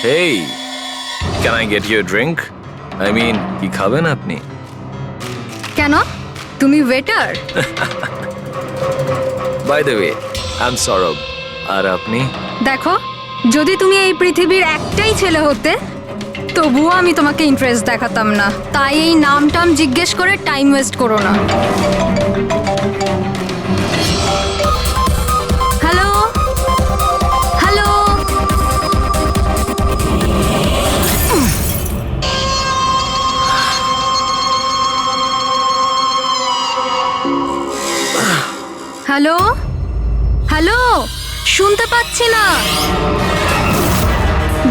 Hey, can I get you a drink? I mean, কি খাবেন আপনি? কেন? তুমি waiter? By the way, I'm Saurabh. আর আপনি? দেখো, যদি তুমি এই পৃথিবীর একটাই ছেলে হতে তবুও আমি তোমাকে ইন্টারেস্ট দেখাতাম না। তাই এই নামটাম জিজ্ঞেস করে টাইম ওয়েস্ট করো না। হ্যালো হ্যালো, হ্যালো হ্যালো, শুনতে পাচ্ছি না,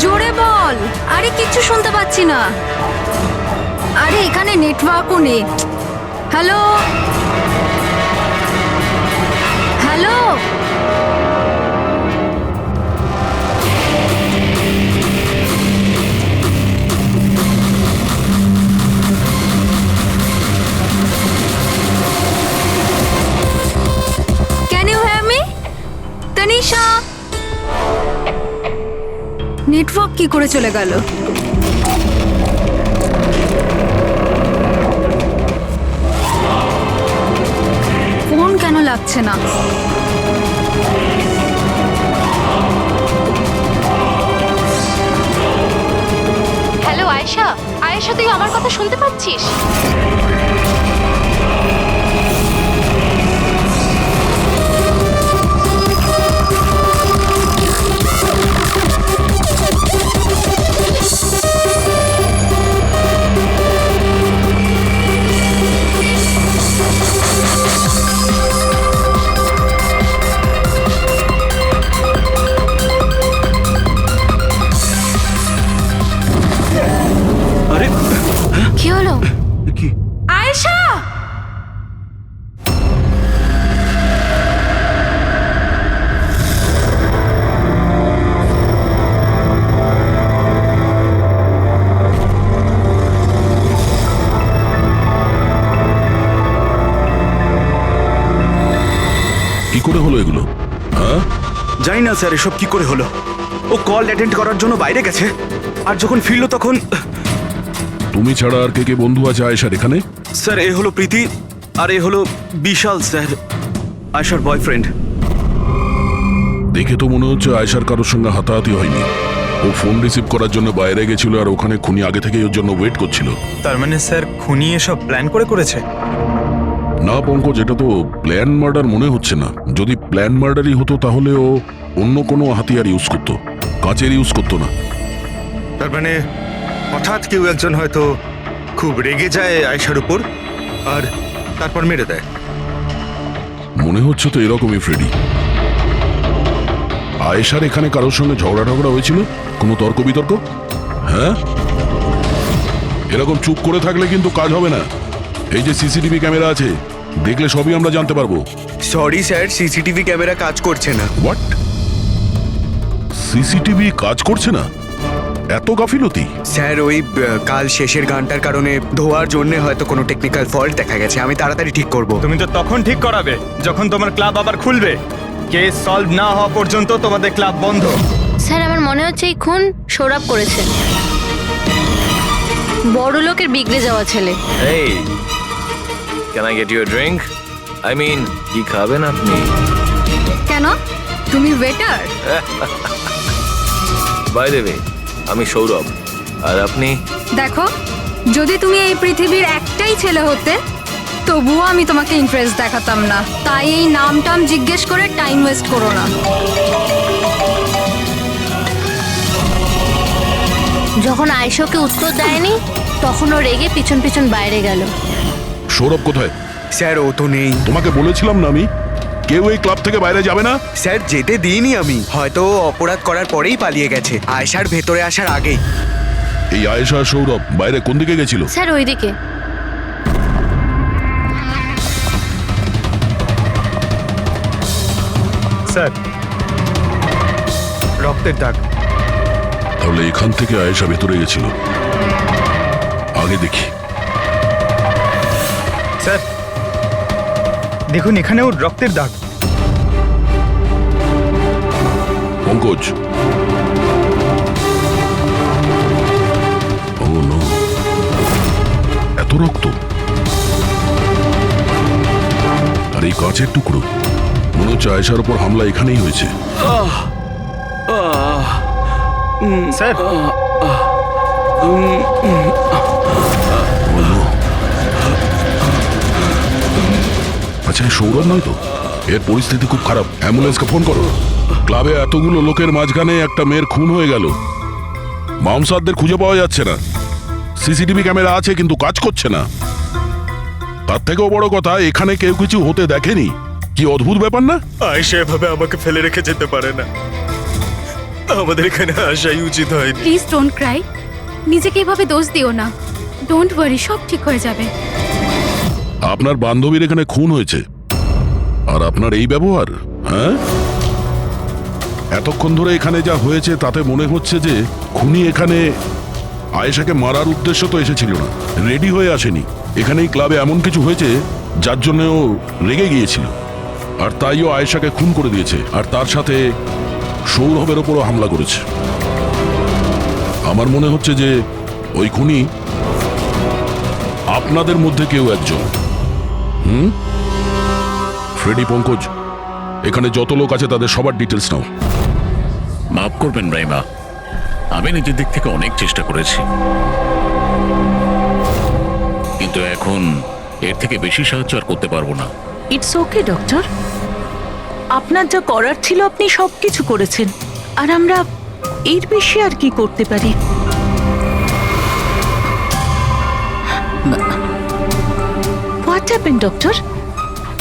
জোরে বল। আরে কিচ্ছু শুনতে পাচ্ছি না। আরে এখানে নেটওয়ার্কও নেই। Hello hello, can you hear me? Tanisha, network কি করে চলে গেল? ফোন কেন লাগছে না? হ্যালো আয়েশা, আয়েশা তুই আমার কথা শুনতে পাচ্ছিস? আরে কি হলো? কি আয়েশা! কি করে হলো এগুলো? হ্যাঁ, জানি না স্যার এসব কি করে হলো। ও কল অ্যাটেন্ড করার জন্য বাইরে গেছে, আর যখন ফিরলো তখন তুমি ছাড়া আর কে কে বন্ধু আছে আয়েশার এখানে? স্যার এ হলো প্রীতি, আর এ হলো বিশাল স্যার, আয়শার বয়ফ্রেন্ড। দেখে তো মনে হচ্ছে আয়েশার কারোর সঙ্গে হাতাহাতি হয়নি। ও ফোন রিসিভ করার জন্য বাইরে গেছিল আর ওখানে খুনি আগে থেকেই ওর জন্য ওয়েট করছিল। তার মানে স্যার খুনি এসব প্ল্যান করে করেছে? না পঙ্কজ, এটা তো প্ল্যান মার্ডার মনে হচ্ছে না। যদি প্ল্যান মার্ডারই হতো তাহলে ও অন্য কোনো হাতিয়ার ইউজ করতো, কাঁচের ইউজ করতো না। তার মানে হঠাৎ কেউ একজন হয়তো খুব রেগে যায় আয়েশার উপর আর তারপর মেরে দেয়। মনে হচ্ছে তো এরকমই ফ্রেডি। আয়েশার এখানে কারোর সঙ্গে ঝগড়া টগড়া হয়েছিল? কোনো তর্ক বিতর্ক? হ্যাঁ, এরকম চুপ করে থাকলে কিন্তু কাজ হবে না। এই যে সিসিটিভি ক্যামেরা আছে, দেখলে সবই আমরা জানতে পারবো। সরি স্যার, সিসিটিভি ক্যামেরা কাজ করছে না। হোয়াট? সিসিটিভি কাজ করছে না? এত গাফিলতি? স্যার ওই কাল শেষের গানটার কারণে ধোয়ার জন্য হয়তো কোনো টেকনিক্যাল ফল্ট দেখা গেছে। আমি তাড়াতাড়ি ঠিক করব। তুমি তো তখন ঠিক করাবে যখন তোমার ক্লাব আবার খুলবে। কেস সলভ না হওয়া পর্যন্ত তোমাদের ক্লাব বন্ধ। স্যার আমার মনে হচ্ছে এই খুন সৌরভ করেছে। বড় লোকের বিগড়ে যাওয়া ছেলে। Hey, can I get you a drink? I mean, কি খাবেন আপনি? কেন? তুমি ওয়েটার? By the way, আমি সৌরভ। আর আপনি? দেখো, যদি তুমি এই পৃথিবীর একটাই ছেলে হতে তবুও আমি তোমাকে ইন্টারেস্ট দেখাতাম না। তাই এই নামটাম জিজ্ঞেস করে টাইম ওয়েস্ট করো না। যখন আয়েশাকে উত্তর দেয়নি তখন ও রেগে পিছন পিছন বাইরে গেল। সৌরভ কোথায়? স্যার ও তো নেই। তোমাকে বলেছিলাম না আমি, কেউ এই ক্লাব থেকে বাইরে যাবে না। স্যার যেতে দিইনি আমি। হয়তো ও অপরাধ করার পরেই পালিয়ে গেছে, আয়েশার ভেতরে আসার আগেই। এই আয়েশা আর সৌরভ বাইরে কোন দিকে গেছিল? স্যার ওইদিকে। স্যার, রক্তের দাগ। তাহলে এখান থেকে আয়েশা ভেতরে গেছিল। আগে দেখি। স্যার দেখুন, এখানেও রক্তের দাগ। পঙ্কজ, মাছের টুকরো। মনে হচ্ছে আয়েশার ওপর হামলা এখানেই হয়েছে। স্যার আচ্ছা এ সৌরভ নয় তো? এর পরিস্থিতি খুব খারাপ, অ্যাম্বুলেন্সকে ফোন করো। ক্লাবে এতগুলো লোকের মাঝখানে একটা মেয়ের খুন হয়ে গেল, মামসাদদের খুঁজে পাওয়া যাচ্ছে না। সিসিটিভি ক্যামেরা আছে কিন্তু কাজ করছে না। তার থেকেও বড় কথা, এখানে কেউ কিছু হতে দেখেনি। কি অদ্ভুত ব্যাপার না? আয়েশা এভাবে আমাকে ফেলে রেখে যেতে পারে না, আমাদের এখানে আসাই উচিত হয়নি। প্লিজ ডোন্ট ক্রাই, নিজেকে এভাবে দোষ দিও না। ডোন্ট ওয়ারি, সব ঠিক হয়ে যাবে। আপনার বান্ধবীর এখানে খুন হয়েছে আর আপনার এই ব্যবহার? হ্যাঁ, এতক্ষণ ধরে এখানে যা হয়েছে তাতে মনে হচ্ছে যে খুনি এখানে আয়েশাকে মারার উদ্দেশ্য তো এসেছিল না, রেডি হয়ে আসেনি। এখানেই ক্লাবে এমন কিছু হয়েছে যার জন্য ও রেগে গিয়েছিল, আর তাই ও আয়েশাকে খুন করে দিয়েছে, আর তার সাথে সৌরভের ওপরও হামলা করেছে। আমার মনে হচ্ছে যে ওই খুনি আপনাদের মধ্যে কেউ একজন। ফ্রেডি, পঙ্কজ, এখানে যত লোক আছে তাদের সবার ডিটেলস নাও। মাফ করবেন রাইমা, আমি নিজের দিক থেকে অনেক চেষ্টা করেছি, কিন্তু এখন এর থেকে বেশি সাহায্য আর করতে পারবো না। ইটস ওকে ডক্টর, আপনার যা করার ছিল আপনি সবকিছু করেছেন, আর আমরা এর বেশি আর কি করতে পারি? What happen doctor?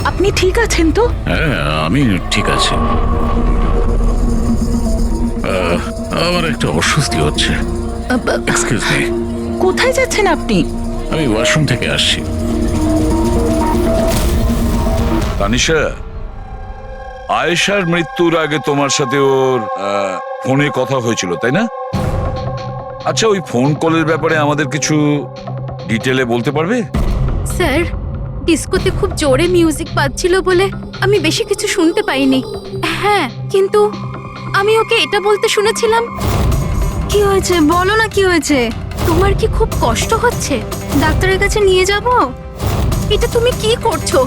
আপনি ঠিক আছেন তো? হ্যাঁ, আমি ঠিক আছি। আমার একটা অস্বস্তি হচ্ছে। Excuse me. কোথায় যাচ্ছেন আপনি? আমি ওয়াশরুম থেকে আসছি। তানিশা, আয়েশার মৃত্যুর আগে তোমার সাথে ওর ফোনে কথা হয়েছিল তাই না? আচ্ছা, ওই ফোন কলের ব্যাপারে আমাদের কিছু ডিটেলে বলতে পারবে? স্যার, ডিস্কোতে খুব জোরে মিউজিক বাজছিল বলে আমি বেশি কিছু শুনতে পাইনি। হ্যাঁ, কিন্তু আমি ওকে এটা বলতে শুনেছিলাম, কি হয়েছে বলো না, কি হয়েছে? তোমার কি খুব কষ্ট হচ্ছে? ডাক্তারের কাছে নিয়ে যাব? এটা তুমি কি করছো?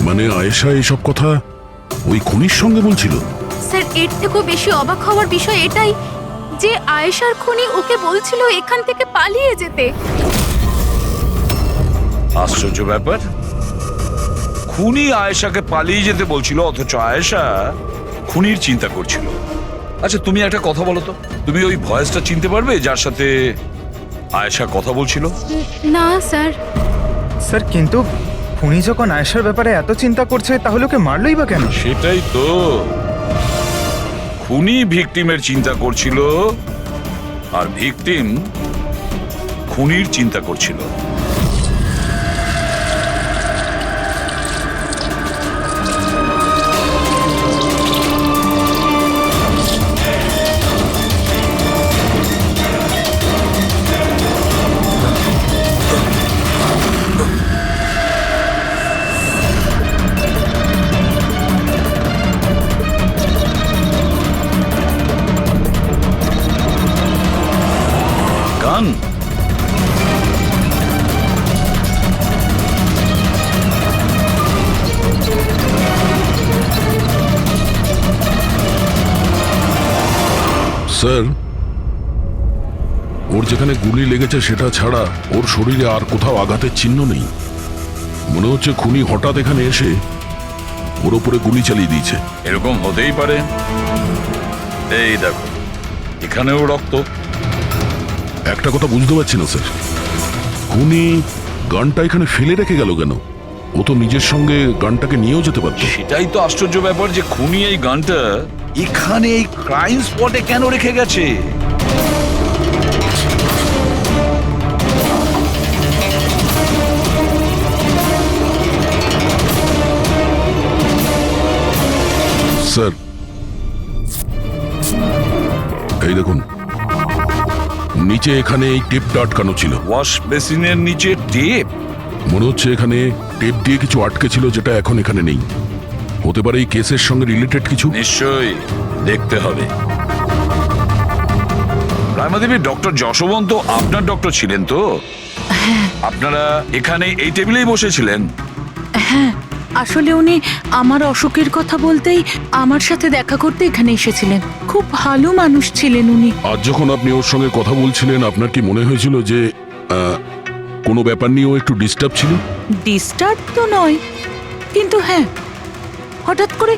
মানে আয়েশা এইসব কথা ওই খুনির সঙ্গে বলছিল? স্যার, এর থেকেও বেশি অবাক হওয়ার বিষয় এটাই যে আয়েশার খুনি ওকে বলছিল এখান থেকে পালিয়ে যেতে। আশ্চর্য ব্যাপার, খুনি আয়েশাকে পালিয়ে যেতে বলছিল অথচ আয়েশা খুনির চিন্তা করছিল। আচ্ছা, তুমি একটা কথা বলো তো, তুমি ওই ভয়েসটা চিনতে পারবে যার সাথে আয়েশা কথা বলছিল? না স্যার। স্যার, কিন্তু খুনি যখন আয়েশার ব্যাপারে এত চিন্তা করছে তাহলে ওকে মারলই বা কেন? সেটাই তো, খুনি ভিকটিমের চিন্তা করছিল আর ভিকটিম খুনির চিন্তা করছিল। গান? স্যার, ওর যেখানে গুলি লেগেছে সেটা ছাড়া ওর শরীরে আর কোথাও আঘাতের চিহ্ন নেই। মনে হচ্ছে খুনি হঠাৎ এখানে এসে ওর উপরে গুলি চালিয়ে দিয়েছে। এরকম হতেই পারে। এই দেখো, এখানেও রক্ত। একটা কথা বুঝতে পারছি না স্যার, খুনি গানটা এখানে ফেলে রেখে গেল কেন? ও তো নিজের সঙ্গে গানটাকে নিয়েও যেতে পারত। সেটাই তো আশ্চর্য ব্যাপার যে খুনি এই গানটা এখানে এই ক্রাইম স্পটে কেন রেখে গেছে? স্যার, এই দেখুন, নিচে এখানে এই টেপটা আটকানো ছিল। ওয়াশ বেসিনের নিচে টেপ? মনে হচ্ছে এখানে টেপ দিয়ে কিছু আটকে ছিল যেটা এখন এখানে নেই। হতে পারে এই কেসের সঙ্গে রিলেটেড কিছু। নিশ্চয়ই দেখতে হবে। রায়মাদেবী, ডক্টর যশবন্ত আপনার ডক্টর ছিলেন তো? আপনারা এখানে এই টেবিলেই বসেছিলেন? হ্যাঁ, আসলে উনি আমার অসুখের কথা বলতেই আমার সাথে দেখা করতে এখানে এসেছিলেন। খুব ভালো মানুষ ছিলেন উনি। আজ যখন আপনি ওর সঙ্গে কথা বলছিলেন আপনার কি মনে হয়েছিল যে কোনো ব্যাপার নিয়ে ও একটু ডিস্টার্ব ছিল? ডিস্টার্ব তো নয়, কিন্তু হ্যাঁ, হঠাৎ করে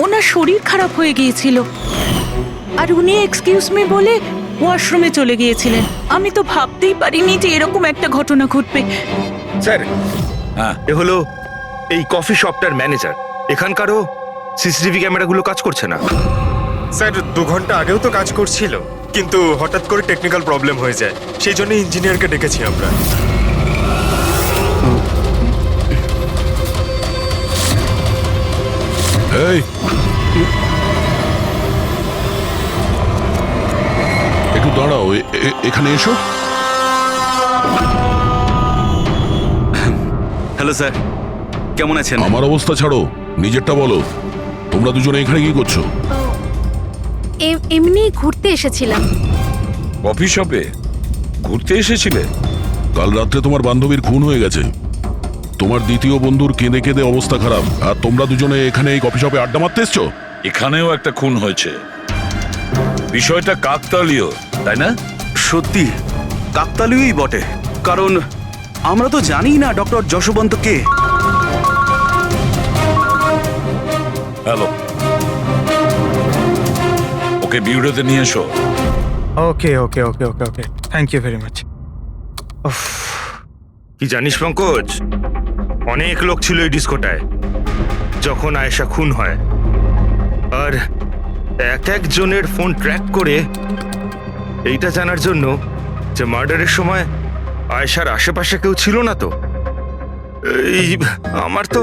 ওনার শরীর খারাপ হয়ে গিয়েছিল আর উনি এক্সকিউজ মি বলে ওয়াশরুমে চলে গিয়েছিলেন। আমি তো ভাবতেই পারিনি যে এরকম একটা ঘটনা ঘটবে। স্যার, হ্যাঁ, এ হলো এই কফি শপটার ম্যানেজার। এখানকারও সিসিটিভি ক্যামেরাগুলো কাজ করছে না। স্যার 2 ঘন্টা আগেও তো কাজ করছিল, কিন্তু হঠাৎ করে টেকনিক্যাল প্রবলেম হয়ে যায়, সেই জন্য ইঞ্জিনিয়ারকে ডেকেছি আমরা। এই একটু দাঁড়াও, এখানে এসো। হ্যালো স্যার, কেমন আছেন? আমার অবস্থা ছাড়ো, নিজেরটা বলো। তোমরা দুজনে এখানে কি করছো? এমনি ঘুরতে এসেছিলাম। কফি শপে ঘুরতে এসেছিলে? কাল রাত্রে তোমার বান্ধবীর খুন হয়ে গেছে। তোমার দ্বিতীয় বন্ধুর কেঁদে কেঁদে অবস্থা খারাপ, আর তোমরা দুজনে এখানে এই কফি শপে আড্ডা মারতে এসছো? এখানেও একটা খুন হয়েছে। বিষয়টা কাকতালীয়, তাই না? সত্যি কাকতালীয়ই বটে, কারণ আমরা তো জানি না ডক্টর যশবন্ত কে। হ্যালো, ওকে বিউরোতে নিয়ে এসো। ওকে ওকে ওকে ওকে ওকে, থ্যাংক ইউ ভেরি মাচ। কি জানিস পঙ্কজ, অনেক লোক ছিল এই ডিস্কোটায় যখন আয়েশা খুন হয়, আর একজনের ফোন ট্র্যাক করে এইটা জানার জন্য যে মার্ডারের সময় আয়েশার আশেপাশে কেউ ছিল না। তো এই আমার তো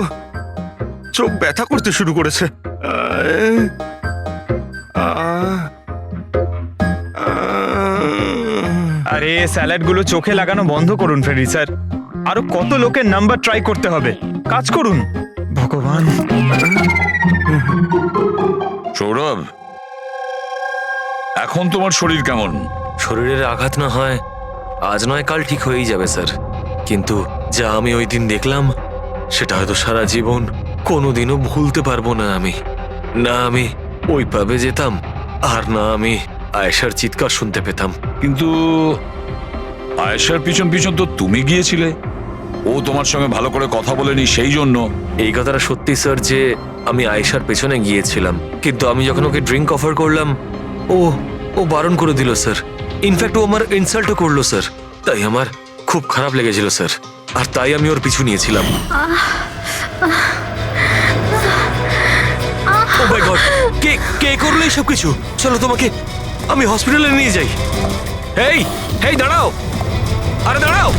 চোখ ব্যথা করতে শুরু করেছে। আরে স্যালাডগুলো চোখে লাগানো বন্ধ করুন ফ্রেডি স্যার, আরো কত লোকের নাম্বার ট্রাই করতে হবে, কাজ করুন। ভগবান। সৌরভ, এখন তোমার শরীর কেমন? শরীরের আঘাত না হয় আজ নয় কাল ঠিক হয়েই যাবে স্যার, কিন্তু যা আমি ওই দিন দেখলাম সেটা হয়তো সারা জীবন কোনোদিনও ভুলতে পারবো না আমি। না আমি ওই পাবে যেতাম, আর না আমি আয়েশার চিৎকার শুনতে পেতাম। কিন্তু আয়েশার পিছন পিছন তো তুমি গিয়েছিলে, ও তোমার সঙ্গে ভালো করে কথা বলেনি সেই জন্য। এই কথাটা সত্যি স্যার যে আমি আয়েশার পেছনে গিয়েছিলাম, কিন্তু আমি যখন ওকে ড্রিঙ্ক অফার করলাম ও বারণ করে দিল স্যার। ইনফ্যাক্ট ও আমার ইনসাল্টও করলো স্যার, তাই আমার খুব খারাপ লেগেছিল স্যার, আর তাই আমি ওর পিছু নিয়েছিলাম। ও মাই গড, কে করলো এইসব কিছু? চলো তোমাকে আমি হসপিটালে নিয়ে যাই। হেই দাঁড়াও, আরে দাঁড়াও।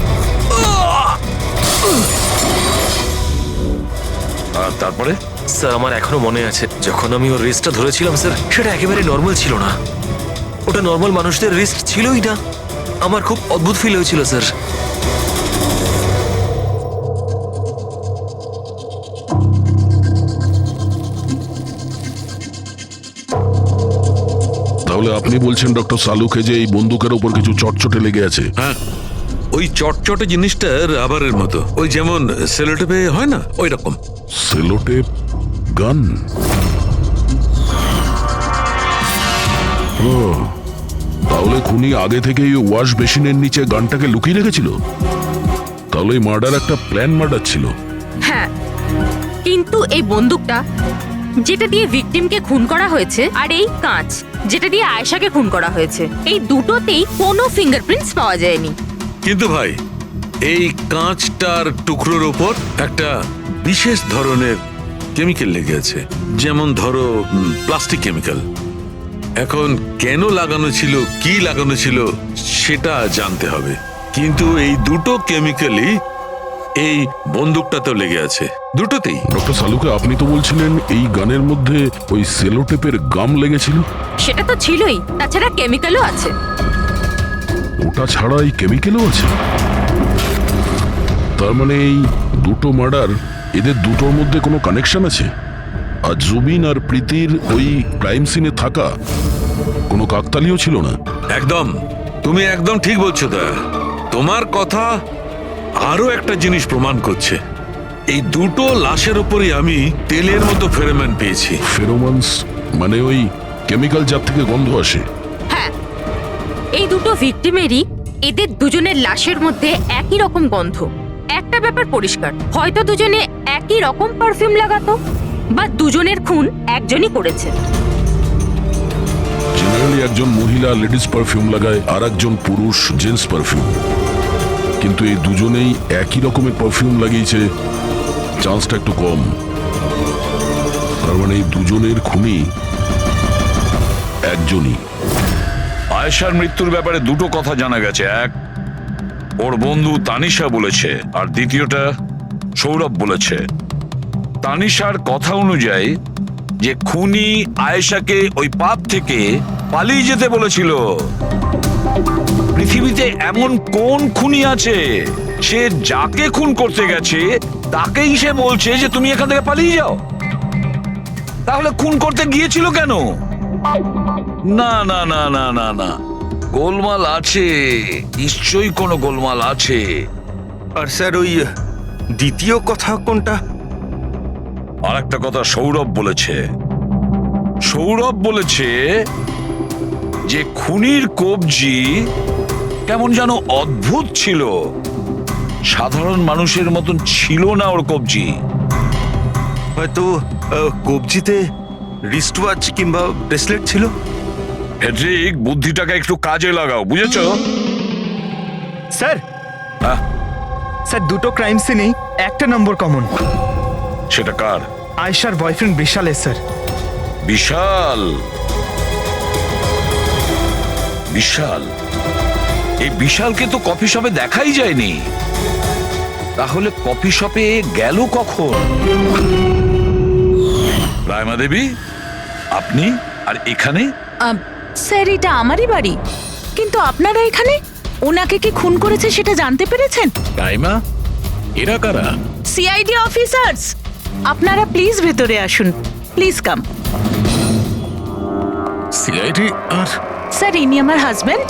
আর তারপরে? স্যার আমার এখনো মনে আছে যখন আমি ওর রিস্টটা ধরেছিলাম স্যার, সেটা একেবারে নর্মাল ছিল না, ওটা নর্মাল মানুষদের রিস্ট ছিলই না। আমার খুব অদ্ভুত ফিল হয়েছিল স্যার। তাহলে আপনি বলছেন ডক্টর সালুকে যে এই বন্দুকের ওপর কিছু চটচটে লেগে আছে? হ্যাঁ, ওই চটচটে জিনিসটা রাবারের মতো, ওই যেমন সেলোটেপে হয় না, ওই রকম। সেলোটেপ গান? ও, তাহলে খুনি আগে থেকেই ওয়াশ বেসিনের নিচে গানটাকে লুকিয়ে রেখেছিল। তাহলে এই মার্ডার একটা প্ল্যান মার্ডার ছিল। হ্যাঁ, কিন্তু এই বন্দুকটা যেটা দিয়ে ভিকটিমকে খুন করা হয়েছে আর এই কাঁচ যেটা দিয়ে আয়েশাকে খুন করা হয়েছে, এই দুটোতেই কোনো ফিঙ্গারপ্রিন্টস পাওয়া যায়নি। কিন্তু ভাই, এই কাঁচটার টুকরোর ওপর একটা বিশেষ ধরনের কেমিক্যাল লেগে আছে, যেমন ধরো প্লাস্টিক কেমিক্যাল। এখন কেন লাগানো ছিল, কি লাগানো ছিল সেটা জানতে হবে, কিন্তু এই দুটো কেমিক্যালই এই বন্দুকটাতেও লেগে আছে, দুটোতেই। ডক্টর সালুকে, আপনি তো বলছিলেন এই গানের মধ্যে ওই সেলোটেপের গাম লেগেছিল। সেটা তো ছিলই, তাছাড়া কেমিক্যালও আছে। ওটা ছাড়া এই কেমিক্যালও আছে? তার মানে এই দুটো মার্ডার, এদের দুটোর মধ্যে কোনো কানেকশন আছে? আর জুবিন আর প্রীতির ওই ক্রাইম সিনে থাকা কোনো কাকতালীয় ছিল না? একদম, তুমি একদম ঠিক বলছো দা। তোমার কথা আরো একটা জিনিস প্রমাণ করছে, এই দুটো লাশের উপরই আমি তেলের মতো ফেরোমন পেয়েছি। ফেরোমনস মানে ওই কেমিক্যাল যার থেকে গন্ধ আসে? হ্যাঁ, এই দুটো ভিকটিমেরই এদের দুজনের লাশের মধ্যে একই রকম গন্ধ। একটা ব্যাপার পরিষ্কার, হয়তো দুজনে একই রকম পারফিউম লাগাতো, বা দুজনের খুন একজনই করেছে। জেনারেলি একজন মহিলা লেডিস পারফিউম লাগায়, আর একজন পুরুষ জেন্টস পারফিউম। কিন্তু এই দুজনেই একই রকমের পারফিউম লাগিয়েছে, চান্সটা একটু কম। তার মানে এই দুজনের খুনি একজনই। আয়েশার মৃত্যুর ব্যাপারে দুটো কথা জানা গেছে। এক, ওর বন্ধু তানিশা বলেছে, আর দ্বিতীয়টা সৌরভ বলেছে। তানিশার কথা অনুযায়ী যে খুনি আয়েশাকে ওই পাপ থেকে পালিয়ে যেতে বলেছিল। পৃথিবীতে এমন কোন খুনি আছে সে যাকে খুন করতে গেছে তাকেই সে বলছে যে তুমি এখান থেকে পালিয়ে যাও? তাহলে খুন করতে গিয়েছিল কেন? না না না না না না, গোলমাল আছে, নিশ্চয়ই কোনো গোলমাল আছে। আর স্যার ওই দ্বিতীয় কথা কোনটা? আর একটা কথা সৌরভ বলেছে। সৌরভ বলেছে যে খুনির কবজি কেমন যেন অদ্ভুত ছিল, সাধারণ মানুষের মতন ছিল না ওর কবজি। হয়তো কবজিতে রিস্ট ওয়াচ কিংবা ব্রেসলেট ছিল। ফেডরিক, বুদ্ধিটাকে একটু কাজে লাগাও, বুঝেছো? স্যার, হ্যাঁ? স্যার দুটো ক্রাইম সিনেই একটা নম্বর কমন। সেটা কার? আয়েশার বয়ফ্রেন্ড বিশালের স্যার। বিশাল? বিশাল? এই বিশালকে তো কফি শপে দেখাই যায়নি, তাহলে কফি শপে গেল কখন? রায়মা দেবী, আপনি আর এখানে? স্যার এটা আমারই বাড়ি, কিন্তু আপনারা এখানে ওনাকে কি খুন করেছে সেটা জানতে পেরেছেন? রাইমা, এরা কারা? CID officers. আপনারা প্লিজ ভেতরে আসুন, প্লিজ কাম। সিআইডি? আর স্যার ইনি আমার হাজবেন্ড,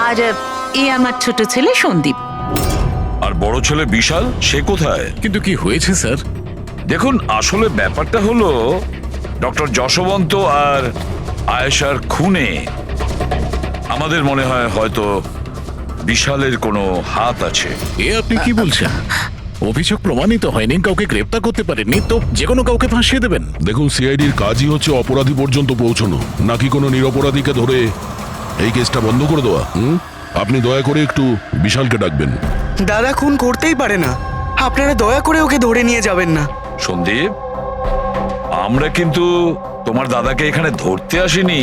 আর এ আমার ছোট ছেলে সন্দীপ। আর বড় ছেলে বিশাল, সে কোথায়? কিন্তু কি হয়েছে স্যার? দেখুন, আসলে ব্যাপারটা হলো ডক্টর যশবন্ত আর আয়েশার খুনে আমাদের মনে হয় হয়তো বিশালের কোনো হাত আছে। এ আপনি কি বলছেন? অভিযোগ প্রমাণিত হয়নি, কাউকে গ্রেপ্তার করতে পারেননি, তো যে কোনো কাউকে ফাঁসিয়ে দেবেন? দেখুন, সিআইডির কাজই হচ্ছে অপরাধী পর্যন্ত পৌঁছানো, নাকি কোনো নিরপরাধীকে ধরে এই কেসটা বন্ধ করে দেওয়া। আপনি দয়া করে একটু বিশালকে ডাকবেন। দাদা খুন করতেই পারে না, আপনারা দয়া করে ওকে ধরে নিয়ে যাবেন না। সন্দীপ, আমরা কিন্তু তোমার দাদাকে এখানে ধরতে আসিনি,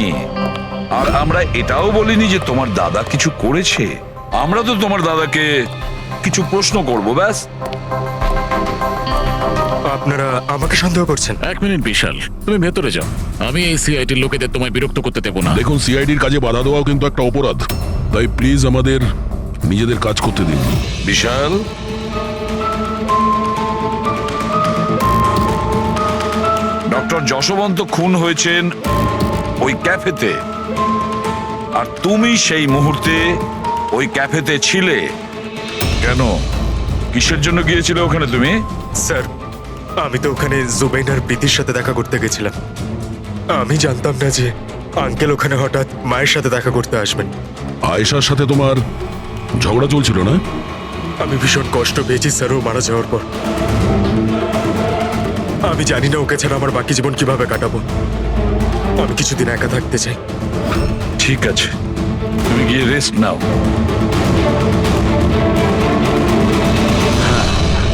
আর আমরা এটাও বলিনি যে তোমার দাদা কিছু করেছে। আমরা তো তোমার দাদাকে কিছু প্রশ্ন করব, ব্যাস। আপনারা আমাকে সন্দেহ করছেন? এক মিনিট বিশাল, তুমি ভেতরে যাও, আমি এই সিআইডির লোকেদের তোমায় বিরক্ত করতে দেবো না। দেখুন, সিআইডির কাজে বাধা দেওয়াও কিন্তু একটা অপরাধ, তাই প্লিজ আমাদের নিজেদের কাজ করতে দিন। বিশাল, ডক্টর যশবন্ত খুন হয়েছেন ওই ক্যাফেতে, আর তুমি সেই মুহূর্তে ওই ক্যাফেতে ছিলে। কেন, কিসের জন্য গিয়েছিলে ওখানে তুমি? স্যার, আমি তো ওখানে জুবাইনার প্রীতির সাথে দেখা করতে গেছিলাম। আমি জানতাম না যে আঙ্কেল ওখানে হঠাৎ মায়ের সাথে দেখা করতে আসবেন। আয়েশার সাথে তোমার ঝগড়া চলছিল না? আমি ভীষণ কষ্ট পেয়েছি স্যার ও মারা যাওয়ার পর। আমি জানি না ওকে ছাড়া আমার বাকি জীবন কিভাবে কাটাবো। আমি কিছুদিন একা থাকতে চাই। ঠিক আছে, তুমি গিয়ে রেস্ট নাও।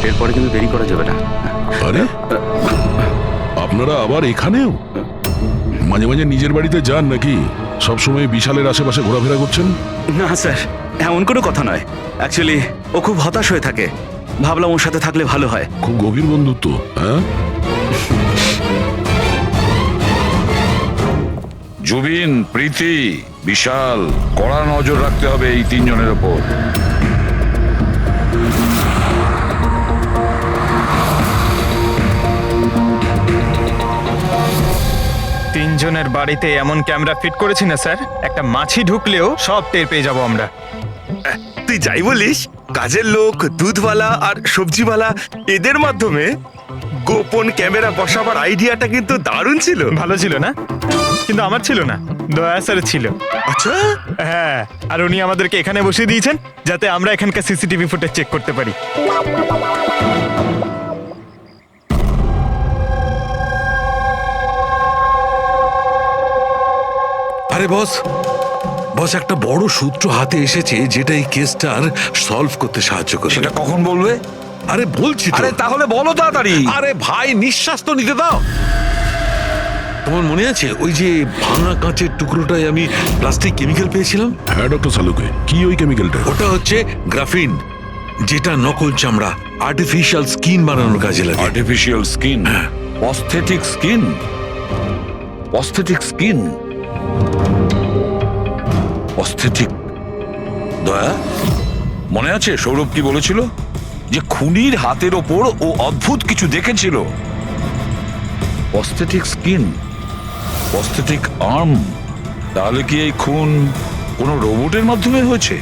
এরপরে কিন্তু দেরি করা যাবে না। আরে, আপনারা আবার এখানেও? মাঝে মাঝে নিজের বাড়িতে যান নাকি? সবসময় বিশালের আশেপাশে ঘোরাফেরা করছেন? না স্যার, এমন কোনো কথা নয়। অ্যাকচুয়ালি ও খুব হতাশ হয়ে থাকে, ভাবলাম ওর সাথে থাকলে ভালো হয়। খুব গভীর বন্ধুত্ব, হ্যাঁ? জুবিন, প্রীতি, বিশাল, কড়া নজর রাখতে হবে এই তিনজনের ওপর। তিনজনের বাড়িতে এমন ক্যামেরা ফিট করেছি না স্যার, একটা মাছি ঢুকলেও সব টের পেয়ে যাবো আমরা। তুই যাই বলিস, কাজের লোক, দুধওয়ালা আর সবজিওয়ালা এদের মাধ্যমে গোপন ক্যামেরা বসাবার আইডিয়াটা কিন্তু দারুণ ছিল। ভালো ছিল না, কিন্তু আমার ছিল না, দয়া স্যার ছিল। আচ্ছা, হ্যাঁ, আর উনি আমাদেরকে এখানে বসিয়ে দিয়েছেন যাতে আমরা এখানকার সিসিটিভি ফুটেজ চেক করতে পারি। আরে বস, বস একটা বড় সূত্র হাতে এসেছে যেটা এই কেসটার সলভ করতে সাহায্য করবে। সেটা কখন বলবে? আরে বলছি তো। আরে তাহলে বলো তাড়াতাড়ি। আরে ভাই, নিঃশ্বাস তো নিতে দাও। তোমার মনে আছে ওই যে ভাঙা কাঁচের টুকরোটায় আমি প্লাস্টিক কেমিক্যাল পেয়েছিলাম? হ্যাঁ ডক্টর সালুকে, কি ওই কেমিক্যালটা? ওটা হচ্ছে গ্রাফিন, যেটা নকল চামড়া, আর্টিফিশিয়াল স্কিন বানানোর কাজে লাগে। আর্টিফিশিয়াল স্কিন, অস্থেটিক স্কিন, অস্থেটিক স্কিন, অস্থেটিক। দয়া, মনে আছে সৌরভ কি বলেছিল? যে খুনির হাতের ওপর ও অদ্ভুত কিছু দেখেছিল। Aesthetic skin, aesthetic arm. তাহলে কি এই খুন কোনো রোবটের মাধ্যমে হয়েছে?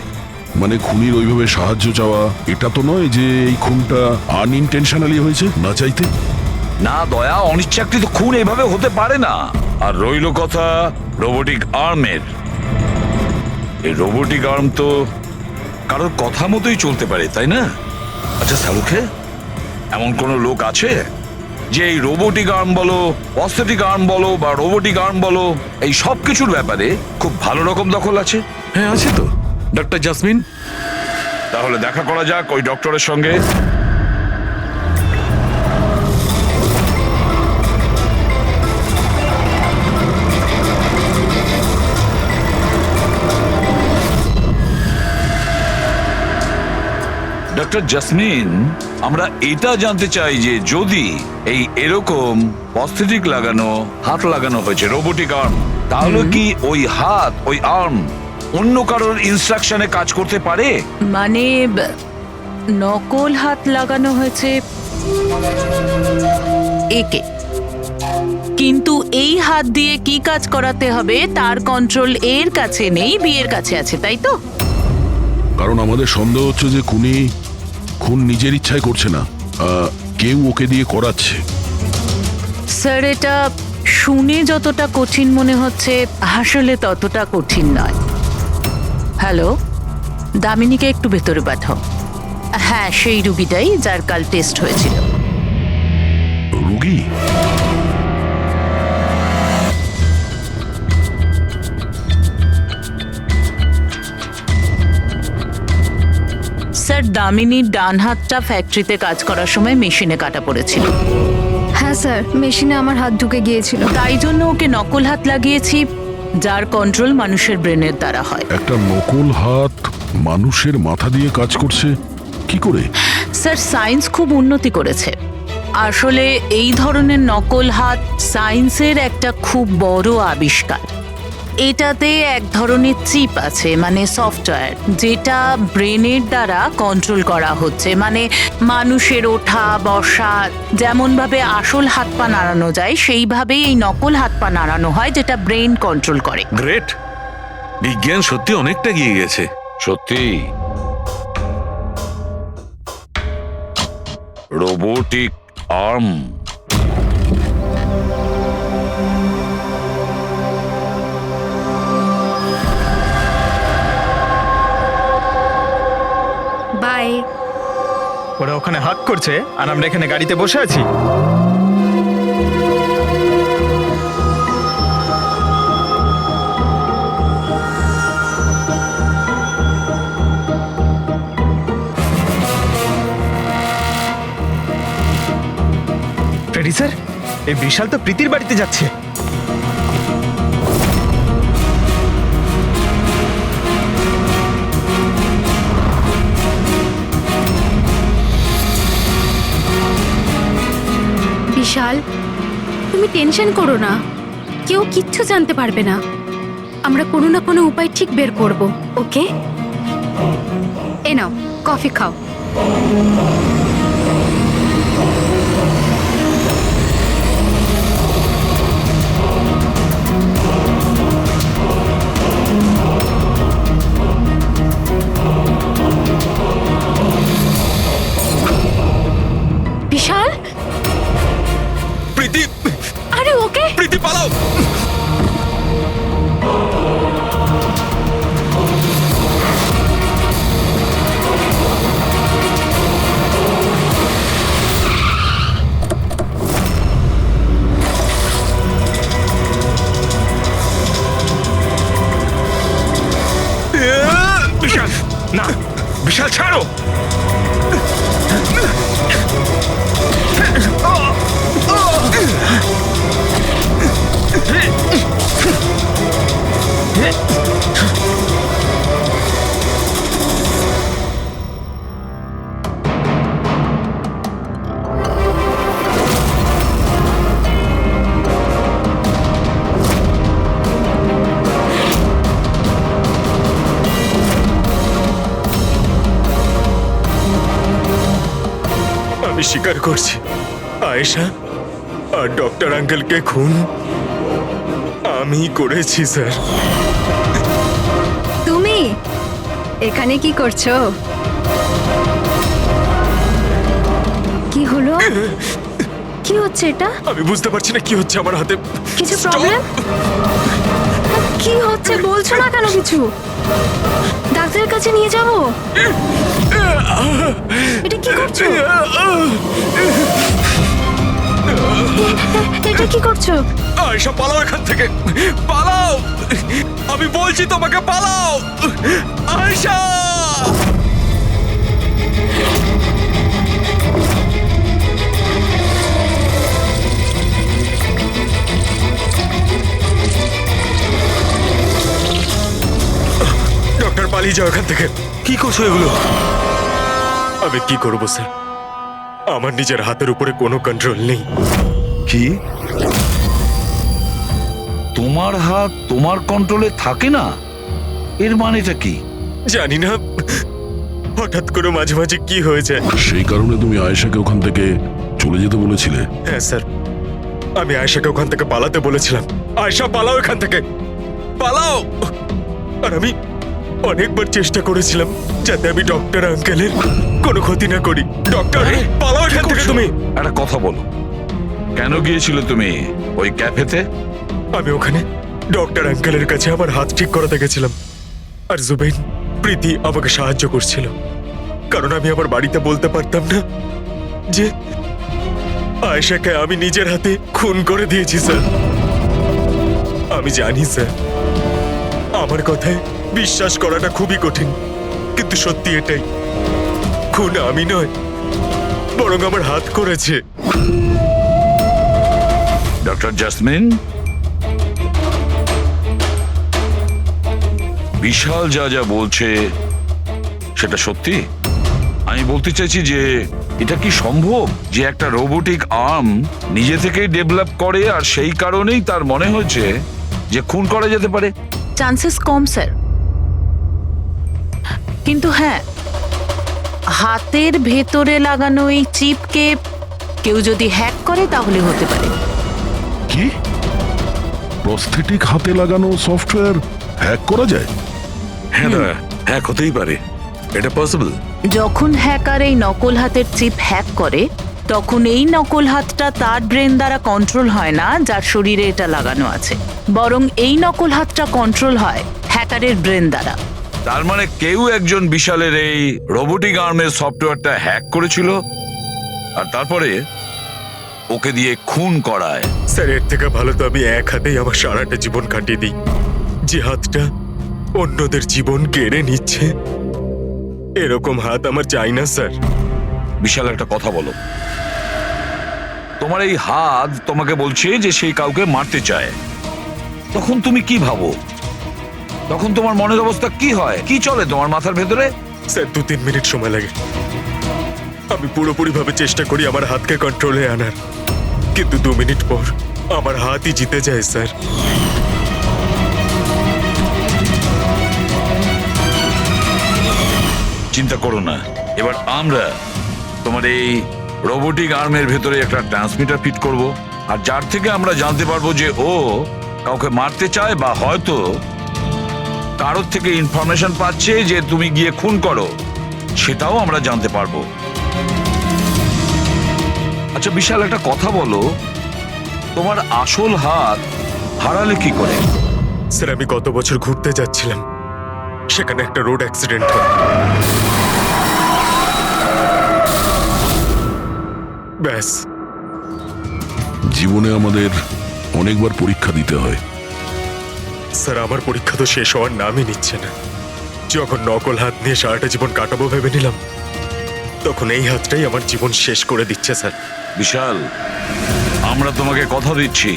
মানে খুনির ওইভাবে সাহায্য চাওয়া এটা তো নয় যে এই খুনটা আনইনটেনশনালি হয়েছে, না চাইতে? না দয়া, অনিচ্ছাকৃত খুন এভাবে হতে পারে না। আর রইল কথা রোবোটিক আর্মের। এই রোবোটিক আর্ম তো কারোর কথা মতোই চলতে পারে, তাই না? আচ্ছা সালুকে, এমন কোন লোক আছে যে এই রোবোটিক আর্ম বলো, অস্থেটিক আর্ম বলো বা রোবোটিক আর্ম বলো, এই সব কিছুর ব্যাপারে খুব ভালো রকম দখল আছে? হ্যাঁ আছে তো, ডক্টর জাসমিন। তাহলে দেখা করা যাক ওই ডক্টরের সঙ্গে। ডক্টর জাসমিন, আমরা এটা জানতে চাই যে যদি এই এরকম প্রস্থেটিক লাগানো হাত লাগানো হয়েছে রোবোটিক আর্ম, তাহলে কি ওই হাত, ওই আর্ম অন্য কারোর ইনস্ট্রাকশনে কাজ করতে পারে? মানে নকল হাত লাগানো হয়েছে একে, কিন্তু এই হাত দিয়ে কি কাজ করাতে হবে তার কন্ট্রোল এর কাছে নেই, বিয়ের কাছে আছে, তাই তো? কারণ আমাদের সন্দেহ হচ্ছে যে খুন নিজের ইচ্ছায় করছে না, কেউ ওকে দিয়ে করাচ্ছে। স্যার, এটা শুনে যতটা কঠিন মনে হচ্ছে আসলে ততটা কঠিন নয়। হ্যালো, দামিনীকে একটু ভেতরে পাঠাও। হ্যাঁ, সেই রুগীটাই যার কাল টেস্ট হয়েছিল। রুগী? স্যার, দামিনীর ডান হাতটা ফ্যাক্টরিতে কাজ করার সময় মেশিনে কাটা পড়েছিল। হ্যাঁ স্যার, মেশিনে আমার হাত ঢুকে গিয়েছিল। তাই জন্য ওকে নকল হাত লাগিয়েছি, যার কন্ট্রোল মানুষের ব্রেনের দ্বারা হয়। একটা নকল হাত মানুষের মাথা দিয়ে কাজ করছে কি করে? স্যার, সায়েন্স খুব উন্নতি করেছে। আসলে এই ধরনের নকল হাত সায়েন্সের একটা খুব বড় আবিষ্কার। এটাতে এক ধরনের চিপ আছে, মানে সফটওয়্যার, যেটা ব্রেনের দ্বারা কন্ট্রোল করা হচ্ছে। মানে মানুষের ওঠা বসা যেমনভাবে আসল হাত পা নাড়ানো যায়, সেইভাবেই এই নকল হাত পা নাড়ানো হয়, যেটা ব্রেন কন্ট্রোল করে। গ্রেট, বিজ্ঞান সত্যি অনেকটা এগিয়ে গেছে। সত্যি রোবোটিক আর্ম। বাই। ওরা ওখানে হাত করছে আর আমরা এখানে গাড়িতে বসে আছি। ফ্রেডি স্যার, এই বিশাল তো প্রীতির বাড়িতে যাচ্ছে। বিশাল, তুমি টেনশন করো না, কেউ কিচ্ছু জানতে পারবে না। আমরা কোনো না কোনো উপায় ঠিক বের করব, ওকে? এ নাও, কফি খাও। না বিশাল ছাড়ো। আমি স্বীকার করছি আয়েশা আর ডক্টর আঙ্কেলকে খুন আমি করেছি স্যার। তুমি এখানে কি করছো? কি হলো? কি হচ্ছে এটা? আমি বুঝতে পারছি না কি হচ্ছে আমার হাতে। কিছু প্রবলেম? কি হচ্ছে বলছো না কেন কিছু? ডাক্তারের কাছে নিয়ে যাব? এটা কি করছো? এটা কি করছো? আয়েশা পালাও এখান থেকে, পালাও, আমি বলছি তোমাকে পালাও আয়েশা। ডক্টর পালিয়ে যাও এখান থেকে। কি করছো এগুলো? আমি কি করবো স্যার, আমার নিজের হাতের উপরে কোনো কন্ট্রোল নেই। কি তোমার হাত তোমার কন্ট্রোলে থাকে না? এর মানেটা কি? জানি না, হঠাৎ করে মাঝে মাঝে কি হয়ে যায়। সেই কারণে তুমি আয়েশাকে ওখান থেকে চলে যেতে বলেছিলে? হ্যাঁ স্যার, আমি আয়েশাকে ওখান থেকে পালাতে বলেছিলাম। আয়েশা পালাও এখান থেকে, পালাও। আর আমি অনেকবার চেষ্টা করেছিলাম যাতে আমি ডক্টর আঙ্কেলের কোনো ক্ষতি না করি। ডক্টর পালাও এখান থেকে তুমি। একটা কথা বলো, কেন গিয়েছিল তুমি ওই ক্যাফেতে? আমি ওখানে ডক্টর আঙ্কেলের কাছে আমার হাত ঠিক করাতে গেছিলাম, আর জুবেন প্রীতি আমাকে সাহায্য করছিল, কারণ আমি আমার বাড়িতে বলতে পারতাম না যে আয়েশাকে আমি নিজের হাতে খুন করে দিয়েছি স্যার। আমি জানি স্যার, আমার কথায় বিশ্বাস করাটা খুবই কঠিন, কিন্তু সত্যি এটাই, খুন আমি নয় বরং আমার হাত করেছে। ডক্টর জাসমিন, বিশাল যা যা বলছে সেটা সত্যি? আমি বলতে চাইছি যে এটা কি সম্ভব যে একটা রোবোটিক আর্ম নিজে থেকেই ডেভেলপ করে আর সেই কারণেই তার মনে হয়েছে যে খুন করা যেতে পারে? চান্সেস কম স্যার, কিন্তু হ্যাঁ, হাতের ভেতরে লাগানো এই চিপকে কেউ যদি হ্যাক করে তাহলে হতে পারে। কি প্রস্থেটিক হাতে লাগানো সফটওয়্যার হ্যাক করা যায়? হ্যাঁ দাদা, হ্যাক হতেই পারে, এটা পসিবল। যখন হ্যাকার এই নকল হাতের চিপ হ্যাক করে তখন এই নকল হাতটা তার ব্রেন দ্বারা কন্ট্রোল হয় না যার শরীরে এটা লাগানো আছে, বরং এই নকল হাতটা কন্ট্রোল হয় হ্যাকারের ব্রেন দ্বারা। তার মানে কেউ একজন বিশালের এই রোবোটিক আর্মের সফটওয়্যারটা হ্যাক করেছিল আর তারপরে ওকে দিয়ে খুন করায়। স্যার, এর থেকে ভালো তো আমি এক হাতেই আমার সারাটা জীবন কাটিয়ে দিই। যে হাতটা অন্যদের জীবন কেড়ে নিচ্ছে, এরকম হাত আমার চাই না স্যার। বিশাল একটা কথা বলো, তোমার এই হাত তোমাকে বলছে যে সেই কাউকে মারতে চায়, তখন তুমি কি ভাবো? তখন তোমার মনের অবস্থা কি হয়, কি চলে তোমার মাথার ভেতরে? স্যার, 2-3 মিনিট সময় লাগে। আমি পুরোপুরি ভাবে চেষ্টা করি আমার হাতকে কন্ট্রোলে আনার, কিন্তু 2 মিনিট পর আমার হাতই জিতে যায় স্যার। চিন্তা করো না, এবার আমরা তোমার এই রোবোটিক আর্মের ভেতরে একটা ট্রান্সমিটার ফিট করব, আর যার থেকে আমরা জানতে পারবো যে ও কাউকে মারতে চায় বা হয়তো কারোর থেকে ইনফরমেশন পাচ্ছে যে তুমি গিয়ে খুন করো, সেটাও আমরা জানতে পারবো। আচ্ছা বিশাল, একটা কথা বলো, তোমার আসল হাত হারালে কি করে? স্যার, আমি গত বছর ঘুরতে যাচ্ছিলাম, সেখানে একটা রোড অ্যাক্সিডেন্ট হয়। ব্যাস। জীবনে আমাদের অনেকবার পরীক্ষা দিতে হয়। স্যার, আমার পরীক্ষা তো শেষ হওয়ার নামই নিচ্ছে না। যখন নকল হাত নিয়ে সারাটা জীবন কাটাবো ভেবে নিলাম, তখন এই হাতটাই আমার জীবন শেষ করে দিচ্ছে স্যার। বিশাল, আমরা তোমাকে কথা দিচ্ছি,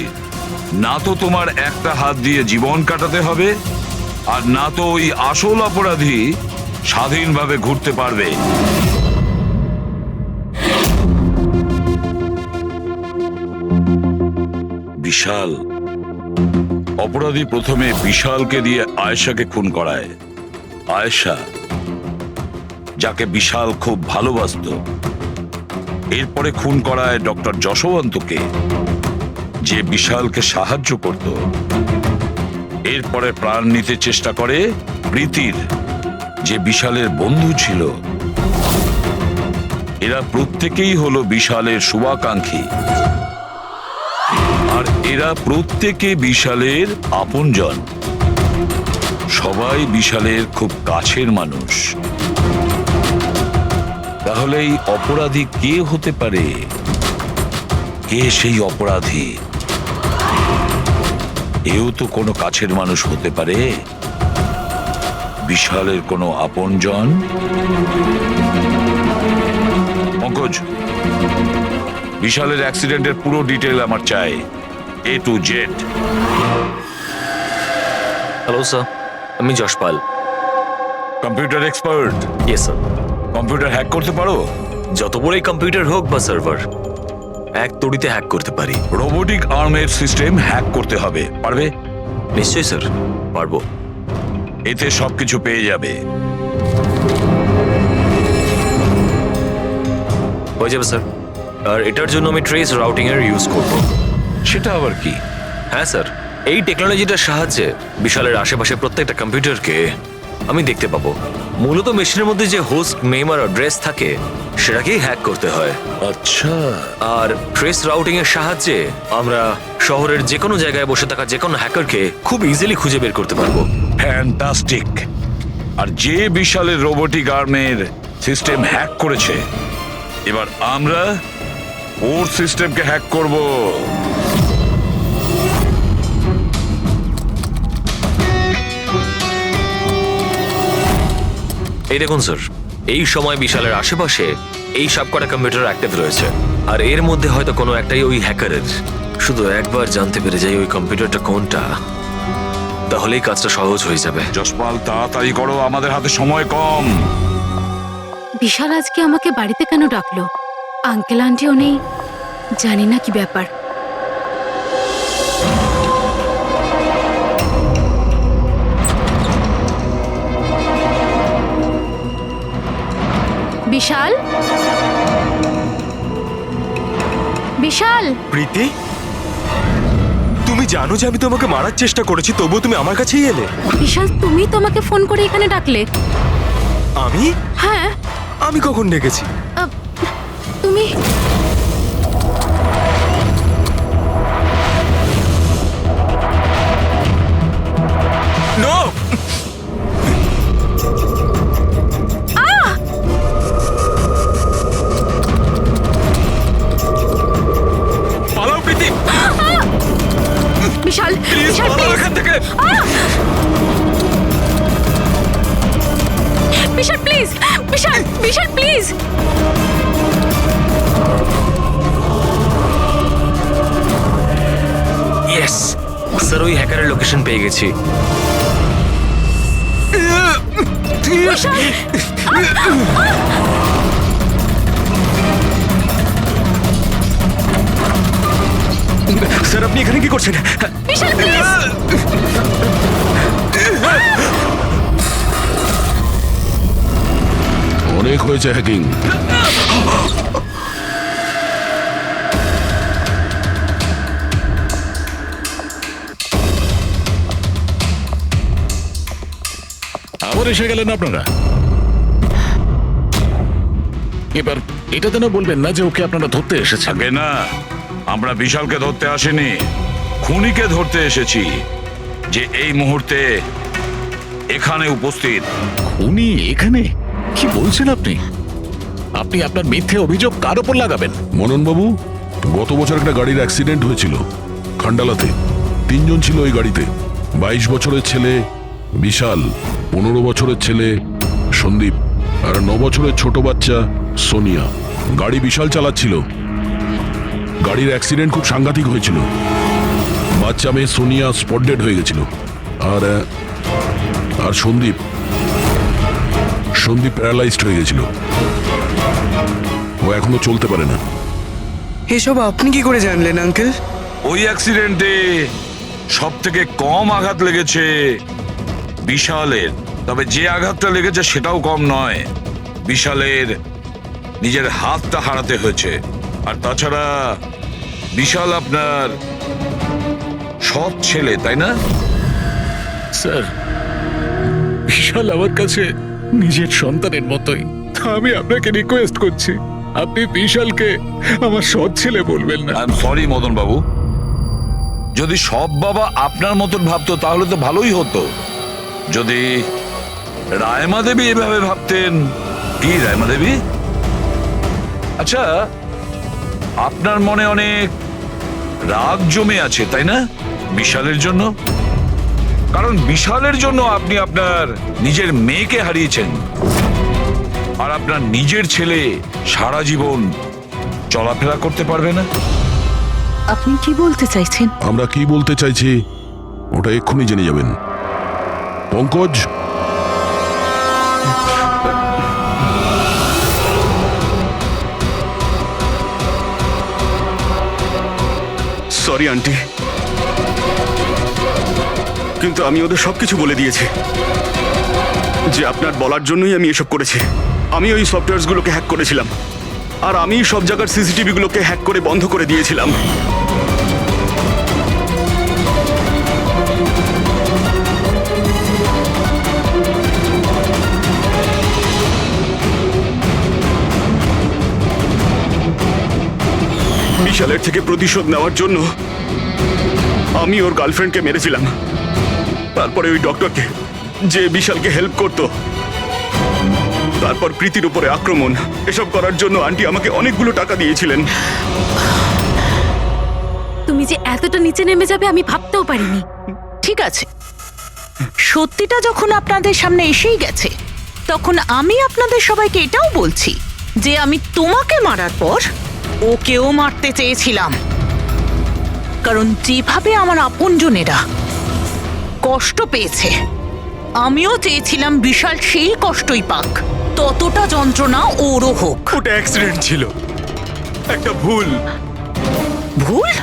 না তো তোমার একটা হাত দিয়ে জীবন কাটাতে হবে, আর না তো ওই আসল অপরাধী স্বাধীনভাবে ঘুরতে পারবে। বিশাল, অপরাধী প্রথমে বিশালকে দিয়ে আয়েশাকে খুন করায়। আয়েশা, যাকে বিশাল খুব ভালোবাসতো, এরপরে খুন করায় ডক্টর যশবন্তকে, যে বিশালকে সাহায্য করত। এরপরে প্রাণ নিতে চেষ্টা করে প্রীতির, যে বিশালের বন্ধু ছিল। এরা প্রত্যেকেই হলো বিশালের শুভাকাঙ্ক্ষী, আর এরা প্রত্যেকে বিশালের আপনজন। সবাই বিশালের খুব কাছের মানুষ। তাহলে এই অপরাধী কে হতে পারে? কে সেই অপরাধী? এও তো কোনো কাছের মানুষ হতে পারে, বিশালের কোনো আপনজন। পঙ্কজ, বিশালের অ্যাক্সিডেন্টের পুরো ডিটেল আমার চাই, A to Z। Hello sir, আমি Jaspal. Computer expert? Yes sir. Computer hack করতে পারো? যত বড়ই কম্পিউটার হোক বা সার্ভার, এক তড়িতে হ্যাক করতে পারি। রোবোটিক আর্মের সিস্টেম হ্যাক করতে হবে, পারবে? নিশ্চয়ই স্যার, পারবো। এতে সবকিছু পেয়ে যাবে। হয়ে যাবে স্যার। আর এটার জন্য আমি ট্রেস রাউটিং এর ইউজ করব। সেটা আবার কি? হ্যাঁ স্যার, এই টেকনোলজিটার সাহায্যে বিশালের আশেপাশে প্রত্যেকটা কম্পিউটারকে আমি দেখতে পাবো। মূলত মেশিনের মধ্যে যে হোস্ট নেম আর অ্যাড্রেস থাকে সেটাকেই হ্যাক করতে হয়। আচ্ছা। আর ট্রেস রাউটিং এর সাহায্যে আমরা শহরের যে কোনো জায়গায় বসে থাকা যে কোনো হ্যাকারকে খুব ইজিলি খুঁজে বের করতে পারবো। ফ্যান্টাস্টিক। আর যে বিশালের রোবোটিক আর্মের সিস্টেম হ্যাক করেছে, এবার আমরা ওর সিস্টেমকে হ্যাক করব। এই দেখুন স্যার, এই সময় বিশালের আশেপাশে এই সব কটা কম্পিউটার অ্যাক্টিভ রয়েছে, আর এর মধ্যে হয়তো কোনো একটাই ওই হ্যাকারের। শুধু একবার জানতে পেরে যাই ওই কম্পিউটারটা কোনটা, তাহলেই কাজটা সহজ হয়ে যাবে। যশপাল, তাড়াতাড়ি করো, আমাদের হাতে সময় কম। বিশাল আজকে আমাকে বাড়িতে কেন ডাকলো? আঙ্কেল আন্টিও নেই, জানি না কি ব্যাপার। বিশাল, বিশাল। প্রীতি, তুমি জানো যে আমি তোমাকে মারার চেষ্টা করেছি, তবুও তুমি আমার কাছেই এলে। বিশাল, তুমি তোমাকে ফোন করে এখানে ডাকলে? আমি? হ্যাঁ। আমি কখন ডেকেছি? তুমি নো! পালাও প্রীতি! বিশাল, প্লিজ বিশাল, পালাও এখান থেকে! Vishal please, Vishal, Vishal please. Yes sir, ওই হ্যাকারের লোকেশন পেয়ে গেছি। বিশাল! স্যার, আপনি এখানে কি করছেন? বিশাল প্লিজ! অনেক হয়েছে হ্যাকিং। আবার এসে গেলেন আপনারা। এবার এটা যেন বলবেন না যে ওকে আপনারা ধরতে এসেছেন। আগে না, আমরা বিশালকে ধরতে আসিনি, খুনিকে ধরতে এসেছি, যে এই মুহূর্তে এখানে উপস্থিত। খুনি এখানে? কি বলছেন আপনি? আপনি আপনার মিথ্যে অভিযোগ কার উপর লাগাবেন? মনন বাবু, গত বছর একটা গাড়ির অ্যাক্সিডেন্ট হয়েছিল খান্ডালাতে। 3 জন ছিল ওই গাড়িতে। 22 বছরের ছেলে বিশাল, 15 বছরের ছেলে সন্দীপ আর 9 বছরের ছোট বাচ্চা সোনিয়া গাড়ি বিশাল চালাচ্ছিল। গাড়ির অ্যাক্সিডেন্ট খুব সাংঘাতিক হয়েছিল। বাচ্চা মেয়ে সোনিয়া স্পট ডেড হয়ে গেছিল। আর সন্দীপ প্যারালাইজড হয়ে গেছিল। ও এখনো চলতে পারে না। এসব আপনি কি করে জানলেন আঙ্কেল? ওই অ্যাক্সিডেন্টে সব থেকে কম আঘাত লেগেছে বিশালের, তবে যে আঘাতটা লেগেছে সেটাও কম নয়। বিশালের নিজের হাতটা হারাতে হয়েছে। আর তাছাড়া বিশাল আপনার সৎ ছেলে, তাই না? স্যার, বিশাল আমার কাছে নিজের সন্তানের মতোই। আমি আপনাকে রিকোয়েস্ট করছি, আপনি বিশালকে আমার সৎ ছেলে বলবেন না। আই এম সরি মদন বাবু, যদি সব বাবা আপনার মতন ভাবতো তাহলে তো ভালোই হতো। যদি রায়মা দেবী এভাবে ভাবতেন। কি রায়মা দেবী? আচ্ছা, আপনার মনে অনেক রাগ জমে আছে, তাই না বিশালের জন্য? কারণ বিশালের জন্য আপনি আপনার নিজের মেয়েকে হারিয়েছেন, আর আপনার নিজের ছেলে সারা জীবন চলাফেরা করতে পারবে না। আপনি কি বলতে চাইছেন? আমরা কি বলতে চাইছি ওটা এক্ষুনি জেনে যাবেন। পঙ্কজ, সরি আন্টি, কিন্তু আমি ওদের সবকিছু বলে দিয়েছি যে আপনার বলার জন্যই আমি এসব করেছি। আমি ওই সফটওয়্যারগুলোকে হ্যাক করেছিলাম, আর আমি সব জায়গার সিসিটিভিগুলোকে হ্যাক করে বন্ধ করে দিয়েছিলাম। বিশালের থেকে প্রতিশোধ নেওয়ার জন্য আমি ওর গার্লফ্রেন্ডকে মেরেছিলাম। তারপরে ওই ডক্টরকে, যে বিশালকে হেল্প করত, তারপর প্রীতির উপরে আক্রমণ। এসব করার জন্য আন্টি আমাকে অনেকগুলো টাকা দিয়েছিলেন। তুমি যে এতটা নিচে নেমে যাবে আমি ভাবতেও পারিনি। ঠিক আছে, সত্যিটা যখন আপনাদের সামনে এসেই গেছে, তখন আমি আপনাদের সবাইকে এটাও বলছি যে আমি তোমাকে মারার পর ওকেও মারতে চেয়েছিলাম। কারণ যেভাবে আমার আপনজনেরা কষ্ট পেয়েছে, আমিও চেয়েছিলাম বিশাল সেই কষ্টই পাক, ততটা যন্ত্রণা ওরও হোক। ওটা অ্যাক্সিডেন্ট ছিল, একটা ভুল। ভুল?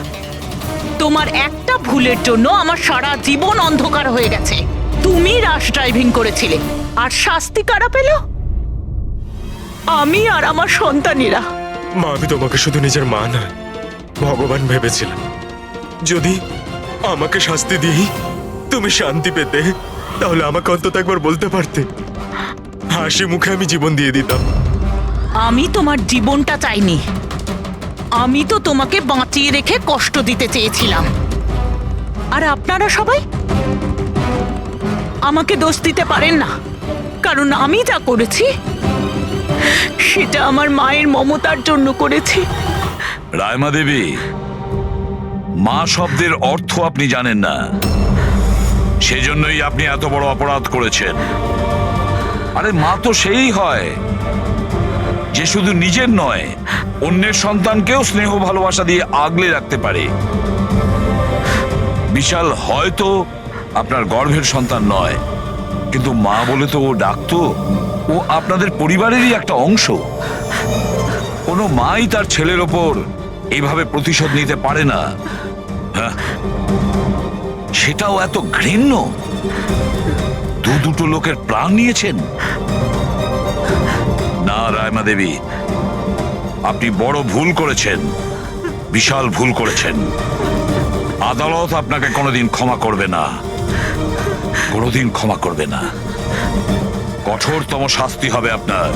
তোমার একটা ভুলের জন্য আমার সারা জীবন অন্ধকার হয়ে গেছে। তুমি রাশ ড্রাইভিং করেছিলে, আর শাস্তি কারা পেল? আমি আর আমার সন্তানেরা। মা, আমি তোমাকে শুধু নিজের মা না, ভগবান ভেবেছিলাম। যদি আমাকে শাস্তি দিই তুমি শান্তি পেতে, তাহলে আমাকে অন্তত একবার বলতে পারতে। হাসি মুখে আমি জীবন দিয়ে দিতাম। আমি তোমার জীবনটা চাইনি, আমি তো তোমাকে বাঁচিয়ে রেখে কষ্ট দিতে চেয়েছিলাম। আর আপনারা সবাই আমাকে দোষ দিতে পারেন না, কারণ আমি যা করেছি সেটা আমার মায়ের মমতার জন্য করেছি। রায়মা দেবী, মা শব্দের অর্থ আপনি জানেন না, সেজন্যই আপনি এত বড় অপরাধ করেছেন। আরে মা তো সেই হয় যে শুধু নিজের নয়, অন্যের সন্তানকেও স্নেহ ভালোবাসা দিয়ে আগলে রাখতে পারে। বিশাল হয়তো আপনার গর্ভের সন্তান নয়, কিন্তু মা বলে তো ও ডাকতো। ও আপনাদের পরিবারেরই একটা অংশ। কোনো মাই তার ছেলের ওপর এইভাবে প্রতিশোধ নিতে পারে না। হ্যাঁ, সেটাও এত ঘৃণ্য। দুটো লোকের প্রাণ নিয়েছেন। না রায়মা দেবী, আপনি বড় ভুল করেছেন, বিশাল ভুল করেছেন। আদালত আপনাকে কোনোদিন ক্ষমা করবে না, কোনোদিন ক্ষমা করবে না। কঠোরতম শাস্তি হবে আপনার।